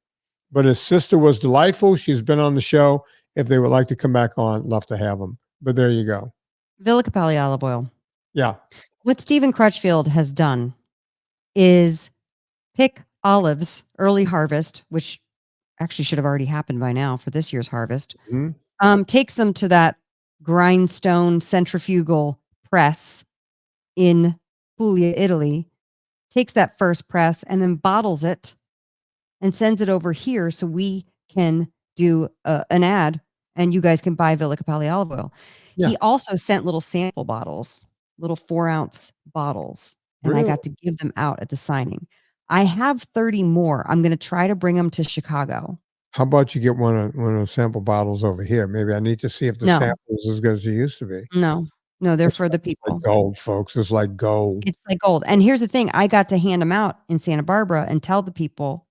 but his sister was delightful. She's been on the show. If they would like to come back on, love to have them. But there you go. Villa Capelli olive oil. Yeah. What Stephen Crutchfield has done is pick olives, early harvest, which actually should have already happened by now for this year's harvest. Mm-hmm. Takes them to that grindstone centrifugal press in Puglia, Italy, takes that first press and then bottles it and sends it over here so we can do an ad and you guys can buy Villa Capelli olive oil. Yeah. He also sent little sample bottles, little 4-ounce bottles, and really? I got to give them out at the signing. I have 30 more. I'm going to try to bring them to Chicago. How about you get one of those sample bottles over here? Maybe I need to see if the sample is as good as it used to be. No, they're for the people. Like gold, folks. It's like gold. It's like gold. And here's the thing. I got to hand them out in Santa Barbara and tell the people,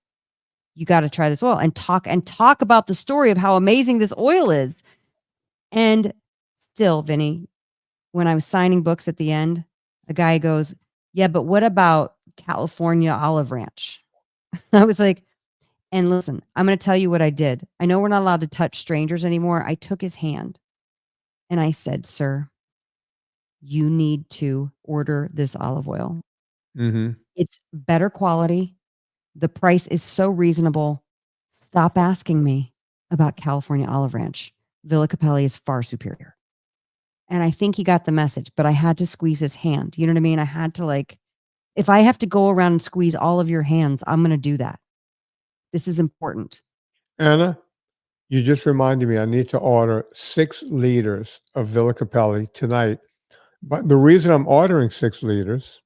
you got to try this oil and talk about the story of how amazing this oil is. And still, Vinnie, when I was signing books at the end, a guy goes, yeah, but what about California Olive Ranch? I was like, and listen, I'm going to tell you what I did. I know we're not allowed to touch strangers anymore. I took his hand and I said, sir, you need to order this olive oil. Mm-hmm. It's better quality. The price is so reasonable. Stop asking me about California Olive Ranch. Villa Capelli is far superior. And I think he got the message, but I had to squeeze his hand. You know what I mean? I had to if I have to go around and squeeze all of your hands, I'm going to do that. This is important. Anna, you just reminded me I need to order 6 liters of Villa Capelli tonight. But the reason I'm ordering 6 liters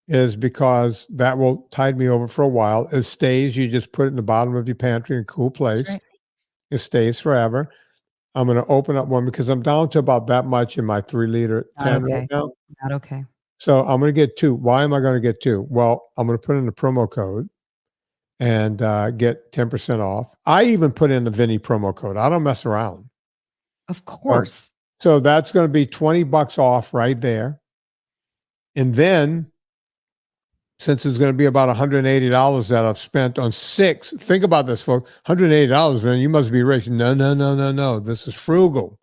is because that will tide me over for a while. It stays. You just put it in the bottom of your pantry in a cool place. Right. It stays forever. I'm going to open up one because I'm down to about that much in my 3-liter can right now. Not okay. So I'm going to get 2. Why am I going to get 2? Well, I'm going to put in the promo code and get 10% off. I even put in the Vinnie promo code. I don't mess around. Of course. So that's going to be $20 off right there. And then, since it's going to be about $180 that I've spent on 6, think about this, folks. $180, man, you must be rich. No. This is frugal.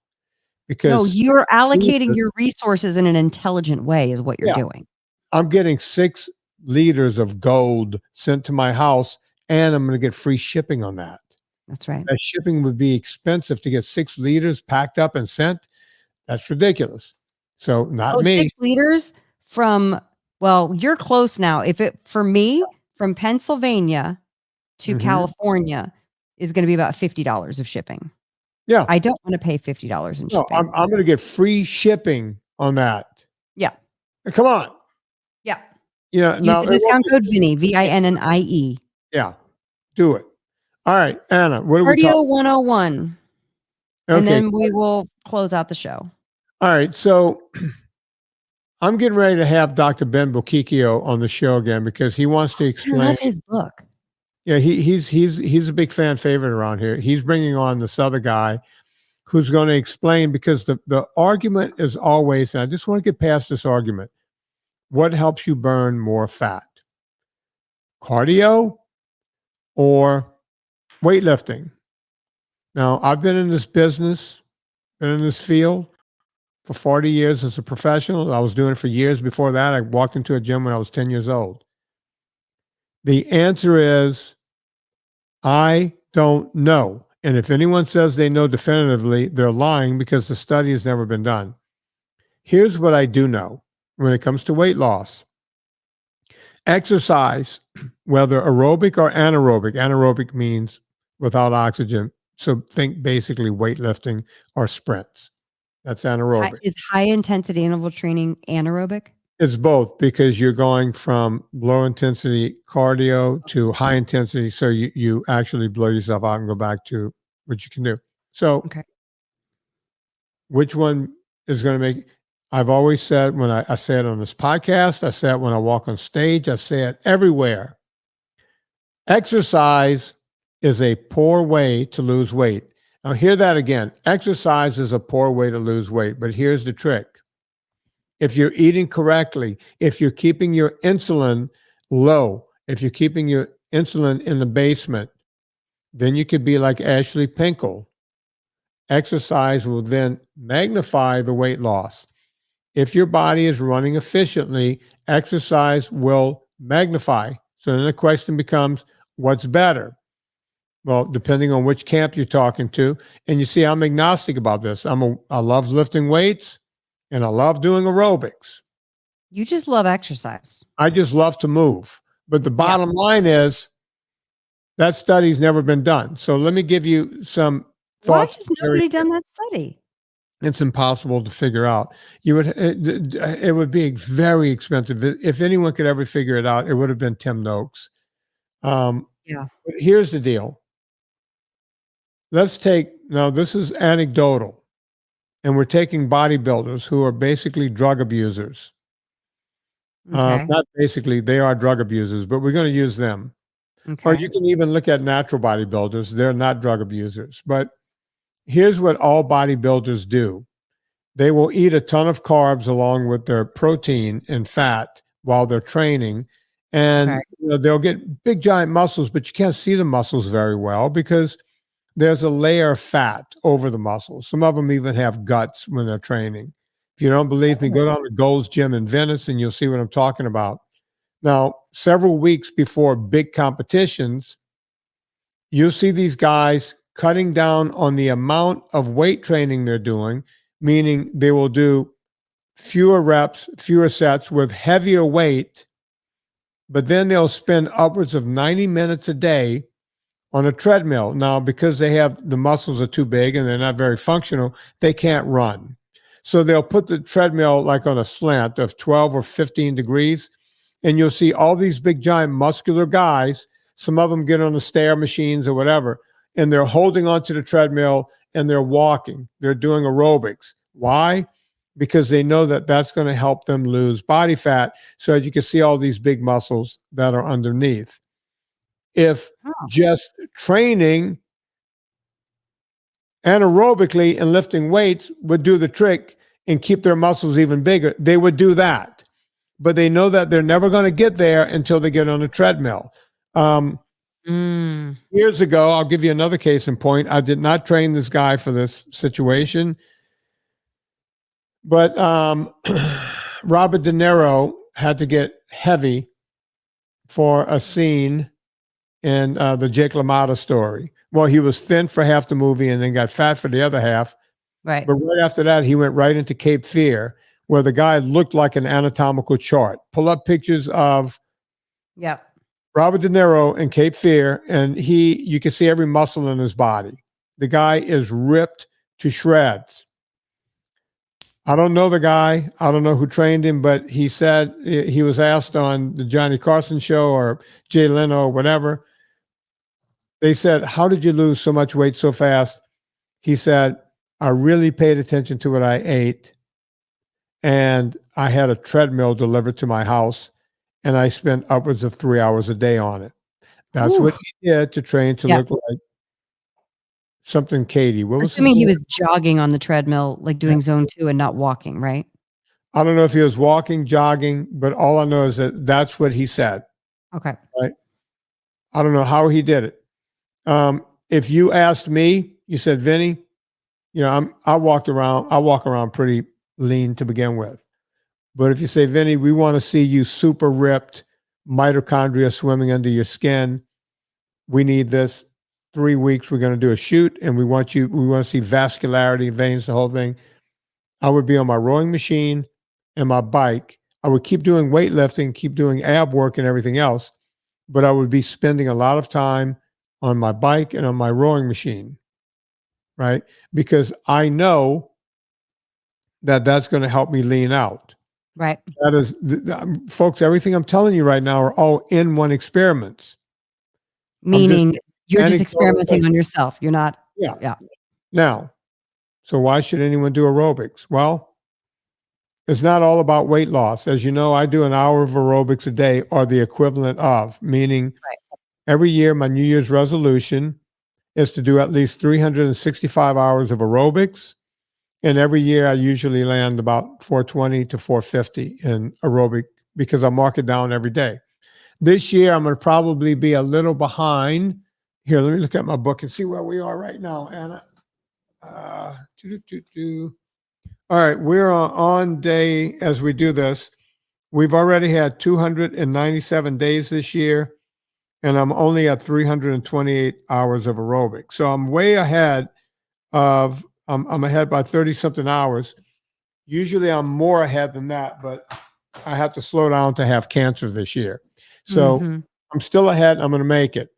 Because you're allocating your resources in an intelligent way is what you're doing. I'm getting 6 liters of gold sent to my house, and I'm going to get free shipping on that. That's right. That shipping would be expensive to get 6 liters packed up and sent. That's ridiculous. So not me. 6 liters from, well, you're close now. For me, from Pennsylvania to California is going to be about $50 of shipping. Yeah. I don't want to pay $50 in shipping. No, I'm going to get free shipping on that. Yeah. Come on. Yeah. Use the discount code Vinnie, VINNIE. Yeah. Do it. All right, Anna, what are we talking? Cardio 101. Okay. And then we will close out the show. All right. So I'm getting ready to have Dr. Ben Bokikio on the show again because he wants to explain. I love his book. Yeah, he's a big fan favorite around here. He's bringing on this other guy who's going to explain, because the argument is always, and I just want to get past this argument, what helps you burn more fat? Cardio or weightlifting? Now, I've been in this business, been in this field for 40 years as a professional. I was doing it for years before that. I walked into a gym when I was 10 years old. The answer is, I don't know. And if anyone says they know definitively, they're lying because the study has never been done. Here's what I do know when it comes to weight loss. Exercise, whether aerobic or anaerobic, anaerobic means without oxygen, So think basically weightlifting or sprints. That's anaerobic. Is high intensity interval training anaerobic? It's both, because you're going from low intensity cardio to high intensity. So you actually blow yourself out and go back to what you can do. So Okay. which one is going to make, I've always said, when I say it on this podcast, I say it when I walk on stage, I say it everywhere. Exercise is a poor way to lose weight. Now hear that again. Exercise is a poor way to lose weight, but here's the trick. If you're eating correctly, if you're keeping your insulin low, if you're keeping your insulin in the basement, then you could be like Ashley Pinkel. Exercise will then magnify the weight loss. If your body is running efficiently, exercise will magnify. So then the question becomes, what's better? Well, depending on which camp you're talking to. And you see, I'm agnostic about this. I love lifting weights and I love doing aerobics. You just love exercise. I just love to move. But the bottom line is that study's never been done. So let me give you some thoughts. Why has nobody done that study? It's impossible to figure out. It would be very expensive. If anyone could ever figure it out, it would have been Tim Noakes. But here's the deal. Let's take, now this is anecdotal, and we're taking bodybuilders who are basically drug abusers. Okay. Not basically, they are drug abusers, but we're going to use them. Okay. Or you can even look at natural bodybuilders. They're not drug abusers. But here's what all bodybuilders do. They will eat a ton of carbs along with their protein and fat while they're training. And they'll get big, giant muscles, but you can't see the muscles very well because there's a layer of fat over the muscles. Some of them even have guts when they're training. If you don't believe me, go down to Gold's Gym in Venice and you'll see what I'm talking about. Now, several weeks before big competitions, you'll see these guys cutting down on the amount of weight training they're doing, meaning they will do fewer reps, fewer sets with heavier weight, but then they'll spend upwards of 90 minutes a day on a treadmill. Now, because the muscles are too big and they're not very functional, they can't run. So they'll put the treadmill like on a slant of 12 or 15 degrees, and you'll see all these big, giant muscular guys. Some of them get on the stair machines or whatever, and they're holding onto the treadmill and they're walking. They're doing aerobics. Why? Because they know that that's going to help them lose body fat. So as you can see all these big muscles that are underneath. If just training anaerobically and lifting weights would do the trick and keep their muscles even bigger, they would do that. But they know that they're never going to get there until they get on a treadmill. Years ago, I'll give you another case in point. I did not train this guy for this situation, but Robert De Niro had to get heavy for a scene in the Jake LaMotta story. Well, he was thin for half the movie and then got fat for the other half. Right. But right after that, he went right into Cape Fear, where the guy looked like an anatomical chart. Pull up pictures of Robert De Niro in Cape Fear, and you can see every muscle in his body. The guy is ripped to shreds. I don't know the guy. I don't know who trained him, but he said, he was asked on the Johnny Carson show or Jay Leno or whatever. They said, how did you lose so much weight so fast? He said, I really paid attention to what I ate, and I had a treadmill delivered to my house, and I spent upwards of 3 hours a day on it. That's what he did to train to look like something. Katie, what was assuming he was jogging on the treadmill, like doing zone 2 and not walking, right? I don't know if he was walking, jogging, but all I know is that that's what he said. Okay. Right. I don't know how he did it. If you asked me, you said, Vinnie, I walk around pretty lean to begin with. But if you say, Vinnie, we want to see you super ripped, mitochondria swimming under your skin, we need this. 3 weeks, we're going to do a shoot, and we want to see vascularity, veins, the whole thing. I would be on my rowing machine and my bike. I would keep doing weightlifting, keep doing ab work and everything else, but I would be spending a lot of time on my bike and on my rowing machine. right? Because I know that that's going to help me lean out. Right. That is, folks, everything I'm telling you right now are all in one experiments. Meaning you're just experimenting on yourself. You're not. Yeah. Now, so why should anyone do aerobics? Well, it's not all about weight loss. As you know, I do an hour of aerobics a day or the equivalent of, meaning every year my New Year's resolution is to do at least 365 hours of aerobics. And every year I usually land about 420 to 450 in aerobic because I mark it down every day. This year, I'm going to probably be a little behind. Here, let me look at my book and see where we are right now, Anna. All right, we're on day, as we do this, we've already had 297 days this year, and I'm only at 328 hours of aerobic. So I'm way ahead of, I'm ahead by 30-something hours. Usually I'm more ahead than that, but I have to slow down to have cancer this year. So I'm still ahead. I'm going to make it.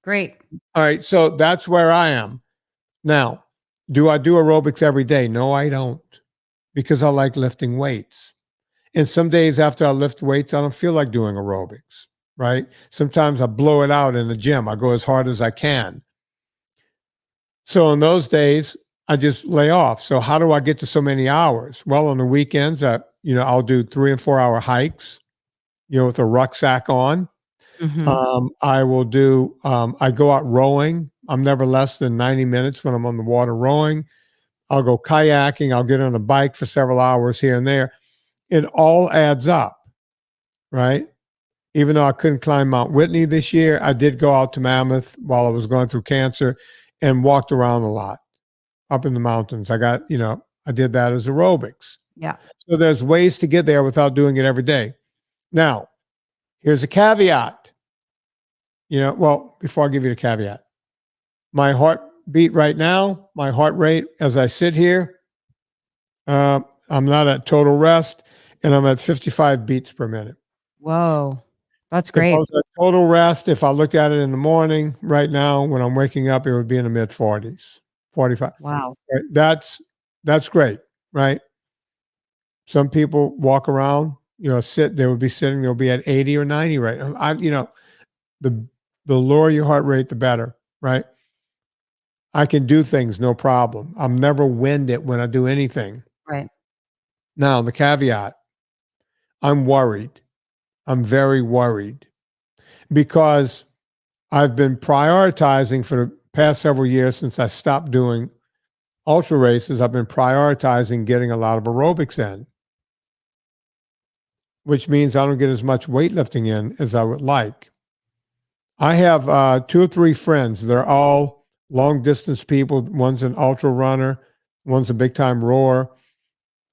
Great. All right. So that's where I am. Now, do I do aerobics every day? No, I don't, because I like lifting weights. And some days after I lift weights, I don't feel like doing aerobics, right? Sometimes I blow it out in the gym. I go as hard as I can. So on those days, I just lay off. So how do I get to so many hours? Well, on the weekends, I'll do 3 and 4 hour hikes, with a rucksack on. I will do, I go out rowing. I'm never less than 90 minutes when I'm on the water rowing. I'll go kayaking. I'll get on a bike for several hours here and there. It all adds up, right? Even though I couldn't climb Mount Whitney this year, I did go out to Mammoth while I was going through cancer and walked around a lot up in the mountains. I did that as aerobics. Yeah. So there's ways to get there without doing it every day. Now, here's a caveat. Before I give you the caveat, my heartbeat right now, my heart rate as I sit here, I'm not at total rest, and I'm at 55 beats per minute. Whoa, that's great. If I was at total rest, if I looked at it in the morning, right now, when I'm waking up, it would be in the mid 40s, 45. Wow. Right? That's great, right? Some people walk around, they would be sitting, they'll be at 80 or 90, right? The lower your heart rate, the better, right? I can do things, no problem. I'm never winded when I do anything. Right. Now, the caveat, I'm worried. I'm very worried because I've been prioritizing for the past several years since I stopped doing ultra races. I've been prioritizing getting a lot of aerobics in, which means I don't get as much weightlifting in as I would like. I have 2 or 3 friends. They're all long distance people. One's an ultra runner, one's a big time rower,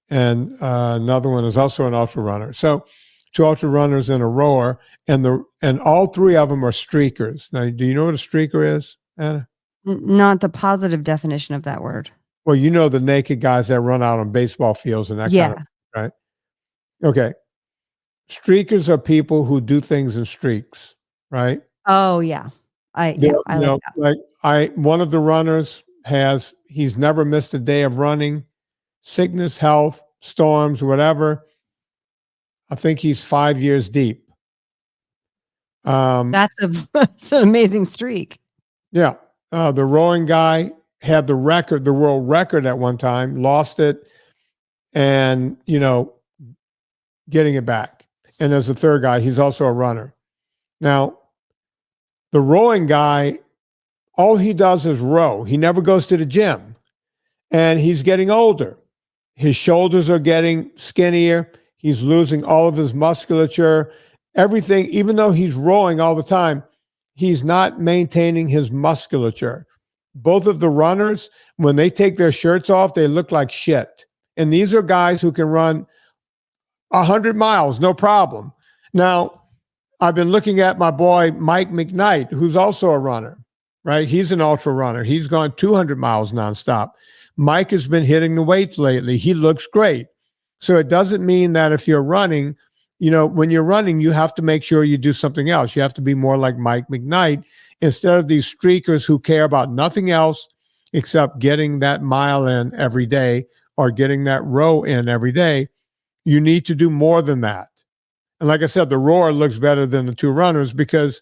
and another one is also an ultra runner. So 2 ultra runners and a rower, and all 3 of them are streakers. Now, do you know what a streaker is, Anna? Not the positive definition of that word. Well, the naked guys that run out on baseball fields and that kind of, right? Okay. Streakers are people who do things in streaks, right? Oh yeah. I like that. One of the runners he's never missed a day of running, sickness, health, storms, whatever. I think he's 5 years deep. That's an amazing streak. Yeah. The rowing guy had the world record at one time, lost it, and, getting it back. And there's a third guy, he's also a runner. Now, the rowing guy, all he does is row. He never goes to the gym. And he's getting older. His shoulders are getting skinnier. He's losing all of his musculature. Everything, even though he's rowing all the time, he's not maintaining his musculature. Both of the runners, when they take their shirts off, they look like shit. And these are guys who can run 100 miles, no problem. Now, I've been looking at my boy, Mike McKnight, who's also a runner, right? He's an ultra runner. He's gone 200 miles nonstop. Mike has been hitting the weights lately. He looks great. So it doesn't mean that if you're running, when you're running, you have to make sure you do something else. You have to be more like Mike McKnight instead of these streakers who care about nothing else except getting that mile in every day or getting that row in every day. You need to do more than that. And like I said, the rower looks better than the 2 runners because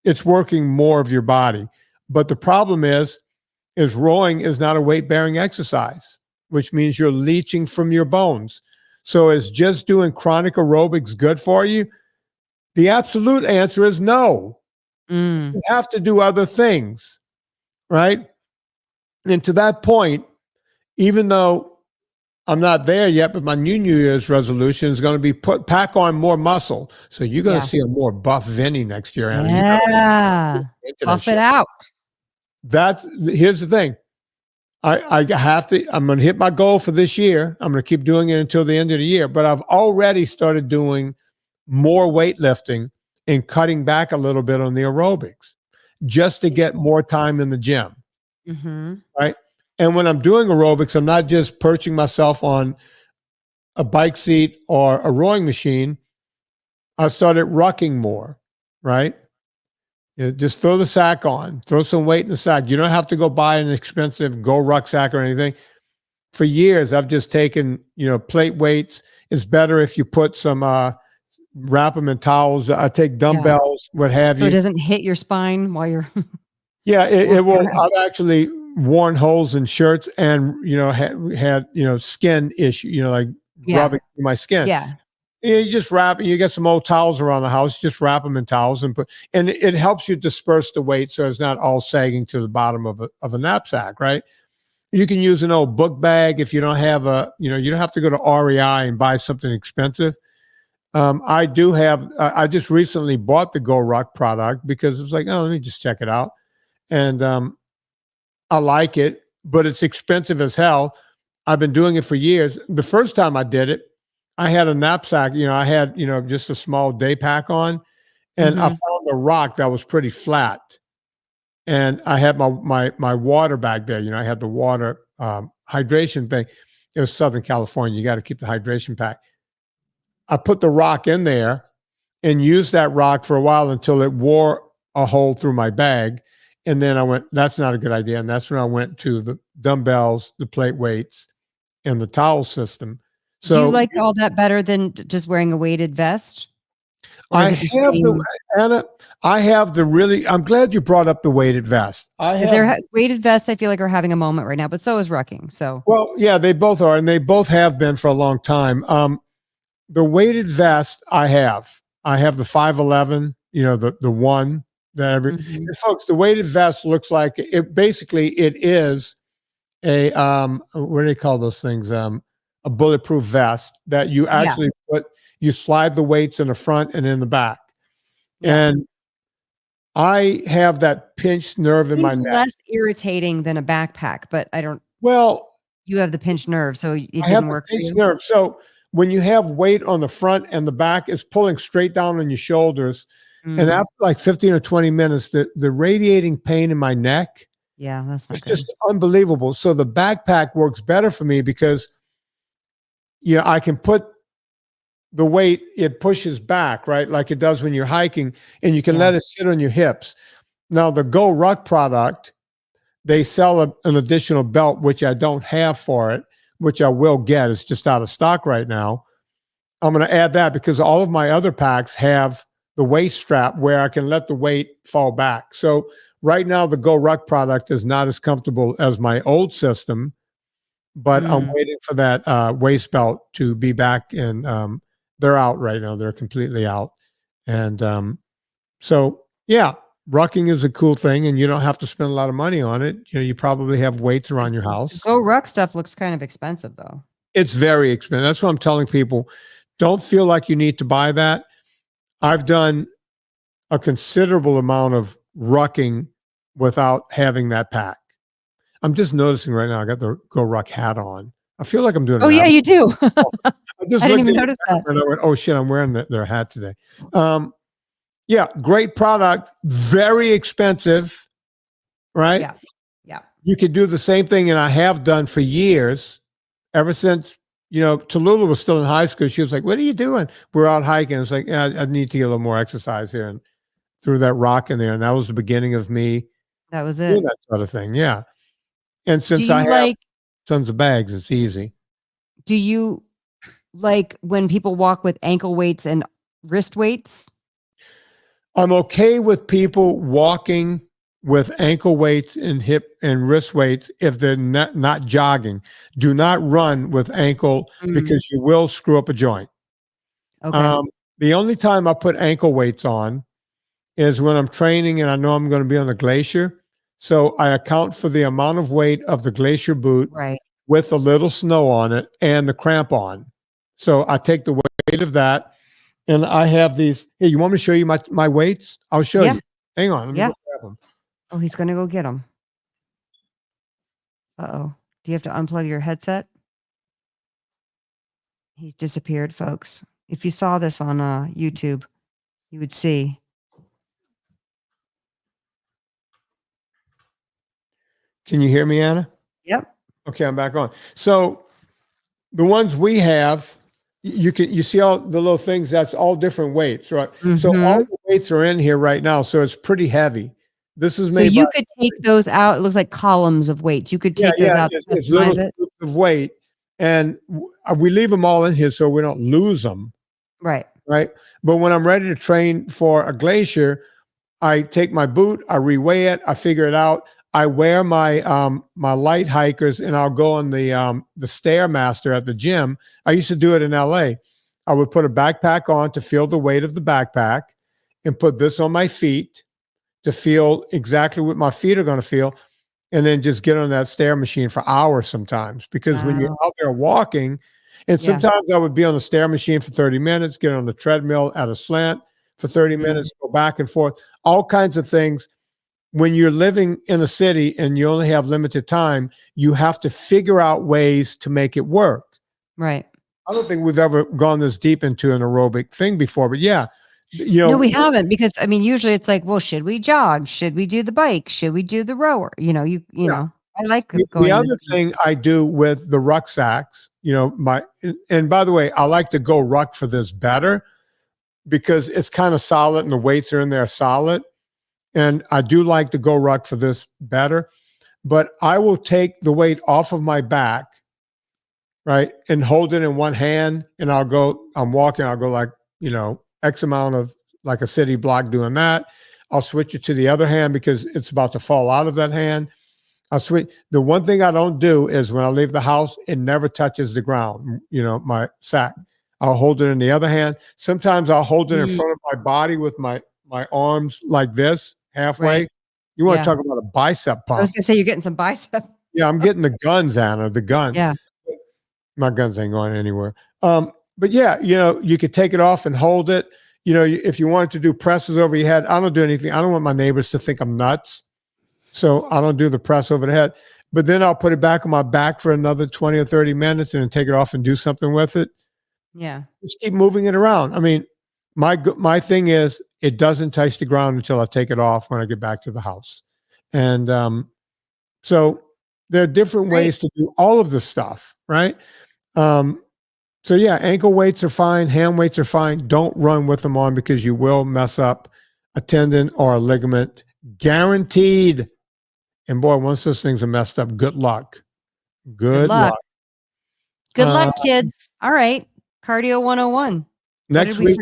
it's working more of your body. But the problem is rowing is not a weight-bearing exercise, which means you're leaching from your bones. So is just doing chronic aerobics good for you? The absolute answer is no. You have to do other things, right? And to that point, even though I'm not there yet, but my New Year's resolution is going to be pack on more muscle. So you're going to see a more buff Vinnie next year, Anna. Yeah, buff it out. Here's the thing. I have to, I'm going to hit my goal for this year. I'm going to keep doing it until the end of the year, but I've already started doing more weightlifting and cutting back a little bit on the aerobics just to get more time in the gym. Right. And when I'm doing aerobics, I'm not just perching myself on a bike seat or a rowing machine. I started rucking more, right? Just throw the sack on, throw some weight in the sack. You don't have to go buy an expensive Go rucksack or anything. For years, I've just taken, plate weights. It's better if you put some, wrap them in towels. I take dumbbells, what have you. So it doesn't hit your spine while you're. Yeah, it will. I've actually worn holes in shirts and, had skin issue, rubbing through my skin. Yeah. You just wrap it. You get some old towels around the house. Just wrap them in towels and it helps you disperse the weight so it's not all sagging to the bottom of a knapsack, right? You can use an old book bag if you don't have you don't have to go to REI and buy something expensive. I just recently bought the Go Ruck product because it was like, oh, let me just check it out. And I like it, but it's expensive as hell. I've been doing it for years. The first time I did it, I had a knapsack, I had, just a small day pack on, and I found a rock that was pretty flat. And I had my water bag there. I had the water hydration thing. It was Southern California. You got to keep the hydration pack. I put the rock in there and used that rock for a while until it wore a hole through my bag. And then I went, that's not a good idea. And that's when I went to the dumbbells, the plate weights, and the towel system. So, do you like all that better than just wearing a weighted vest? I'm glad you brought up the weighted vest. Weighted vests, I feel like, are having a moment right now, but so is rucking. So, well, yeah, they both are, and they both have been for a long time. The weighted vest I have the 511, the one that folks, the weighted vest looks like it. Basically, it is a what do they call those things? A bulletproof vest that you actually you slide the weights in the front and in the back. Yeah. And I have that pinched nerve in my neck. Less irritating than a backpack, but I don't. Well, you have the pinched nerve, so it didn't work for you. Pinched nerve. So when you have weight on the front and the back, it's pulling straight down on your shoulders. And after like 15 or 20 minutes, the radiating pain in my neck. Yeah, that's not it's good. Just unbelievable. So the backpack works better for me because I can put the weight, it pushes back, right? Like it does when you're hiking, and you can let it sit on your hips. Now, the Go Ruck product, they sell an additional belt, which I don't have for it, which I will get. It's just out of stock right now. I'm going to add that because all of my other packs have the waist strap where I can let the weight fall back. So right now, the Go Ruck product is not as comfortable as my old system, but I'm waiting for that waist belt to be back, and they're out right now. They're completely out. And so, yeah, rucking is a cool thing, and you don't have to spend a lot of money on it. You probably have weights around your house. Go Ruck stuff looks kind of expensive, though. It's very expensive. That's what I'm telling people. Don't feel like you need to buy that. I've done a considerable amount of rucking without having that pack. I'm just noticing right now I got the Go Ruck hat on. I feel like I'm doing. Oh yeah, you do. I didn't even notice that. And I went, oh shit, I'm wearing their hat today. Yeah, great product, very expensive, right? Yeah, yeah. You could do the same thing, and I have done for years, ever since Tallulah was still in high school. She was like, "What are you doing?" We're out hiking. It's like, yeah, I need to get a little more exercise here, and threw that rock in there, and that was the beginning of me. That was it. Doing that sort of thing, yeah. And since I have tons of bags, it's easy. Do you like when people walk with ankle weights and wrist weights? I'm okay with people walking with ankle weights and hip and wrist weights if they're not jogging. Do not run with ankle because you will screw up a joint. Okay. The only time I put ankle weights on is when I'm training and I know I'm going to be on the glacier. So I account for the amount of weight of the glacier boot with a little snow on it and the cramp on. So I take the weight of that. And I have these. Hey, you want me to show you my weights? I'll show you. Hang on. Let me go grab them. Oh, he's going to go get them. Uh-oh. Do you have to unplug your headset? He's disappeared, folks. If you saw this on YouTube, you would see. Can you hear me, Anna? Yep. Okay, I'm back on. So the ones we have, you see all the little things, that's all different weights, right? So all the weights are in here right now, so it's pretty heavy. This is made. So you could take those out. It looks like columns of weights. You could take those out to customize it. Of weight, and we leave them all in here so we don't lose them. Right. But when I'm ready to train for a glacier, I take my boot, I reweigh it, I figure it out. I wear my my light hikers, and I'll go on the Stairmaster at the gym. I used to do it in LA. I would put a backpack on to feel the weight of the backpack, and put this on my feet to feel exactly what my feet are going to feel, and then just get on that stair machine for hours sometimes. Because when you're out there walking, and sometimes I would be on the stair machine for 30 minutes, get on the treadmill at a slant for 30 minutes, go back and forth, all kinds of things. When you're living in a city and you only have limited time, you have to figure out ways to make it work. Right. I don't think we've ever gone this deep into an aerobic thing before, but yeah, you know. No, we haven't, because I mean, usually it's like, well, should we jog? Should we do the bike? Should we do the rower? You know, you know, I like going. The other thing I do with the rucksacks, you know, and by the way, I like to go ruck for this better because it's kind of solid and the weights are in there solid. And I do like to go ruck for this better, but I will take the weight off of my back, right, and hold it in one hand, and I'm walking, I'll go like, you know, X amount of like a city block doing that. I'll switch it to the other hand because it's about to fall out of that hand. I'll switch. The one thing I don't do is when I leave the house, it never touches the ground, you know, my sack. I'll hold it in the other hand. Sometimes I'll hold it in front of my body with my arms like this. Halfway. You want to talk about a bicep pump. I was going to say, you're getting some bicep. Yeah, I'm getting the guns, Anna, the gun. Yeah. My guns ain't going anywhere. But yeah, you know, you could take it off and hold it. You know, if you wanted to do presses over your head, I don't do anything. I don't want my neighbors to think I'm nuts. So I don't do the press over the head. But then I'll put it back on my back for another 20 or 30 minutes and then take it off and do something with it. Yeah. Just keep moving it around. I mean, my thing is, it doesn't touch the ground until I take it off when I get back to the house. And so there are different ways to do all of this stuff, right? So yeah, ankle weights are fine, hand weights are fine. Don't run with them on because you will mess up a tendon or a ligament, guaranteed. And boy, once those things are messed up, good luck. Good luck. Good luck, kids. All right. Cardio 101. Next week,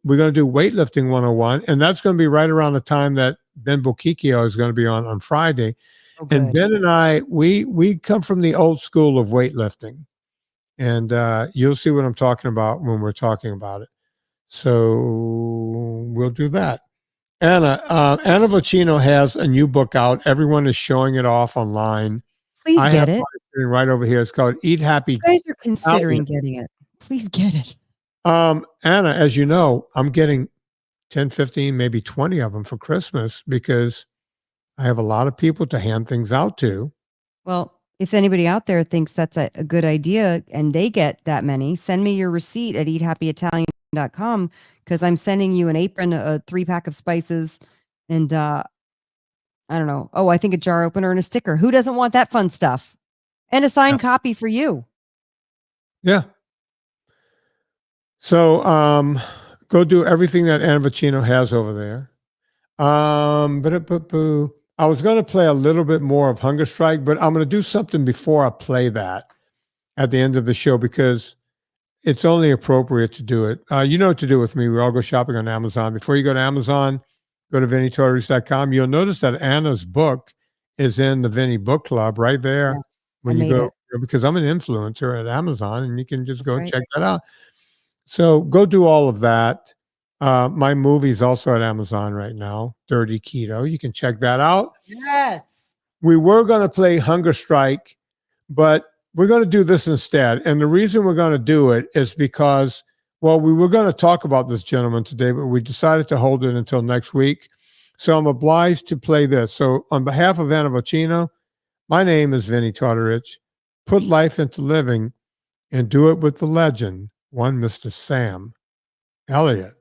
we're going to do weightlifting 101, and that's going to be right around the time that Ben Bokikio is going to be on Friday. Oh, and Ben and I, we come from the old school of weightlifting, and you'll see what I'm talking about when we're talking about it. So we'll do that. Anna Vocino has a new book out. Everyone is showing it off online. Please get it. Right over here. It's called Eat Happy. You guys are considering getting it. Please get it. Anna, as you know, I'm getting 10, 15, maybe 20 of them for Christmas because I have a lot of people to hand things out to. Well, if anybody out there thinks that's a good idea and they get that many, send me your receipt at eathappyitalian.com because I'm sending you an apron, a 3-pack of spices, and I don't know. Oh, I think a jar opener and a sticker. Who doesn't want that fun stuff? And a signed copy for you. Yeah. So go do everything that Anna Vocino has over there. I was going to play a little bit more of Hunger Strike, but I'm going to do something before I play that at the end of the show because it's only appropriate to do it. You know what to do with me. We all go shopping on Amazon. Before you go to Amazon, go to VinnieTortorich.com. You'll notice that Anna's book is in the Vinnie Book Club right there. Yes, when you go, because I'm an influencer at Amazon, and you can just go check that out. So go do all of that. My movie's also at Amazon right now, Dirty Keto. You can check that out. Yes. We were going to play Hunger Strike, but we're going to do this instead. And the reason we're going to do it is because, well, we were going to talk about this gentleman today, but we decided to hold it until next week. So I'm obliged to play this. So on behalf of Anna Vocino, my name is Vinnie Tortorich. Put life into living and do it with the legend, one Mr. Sam Elliott.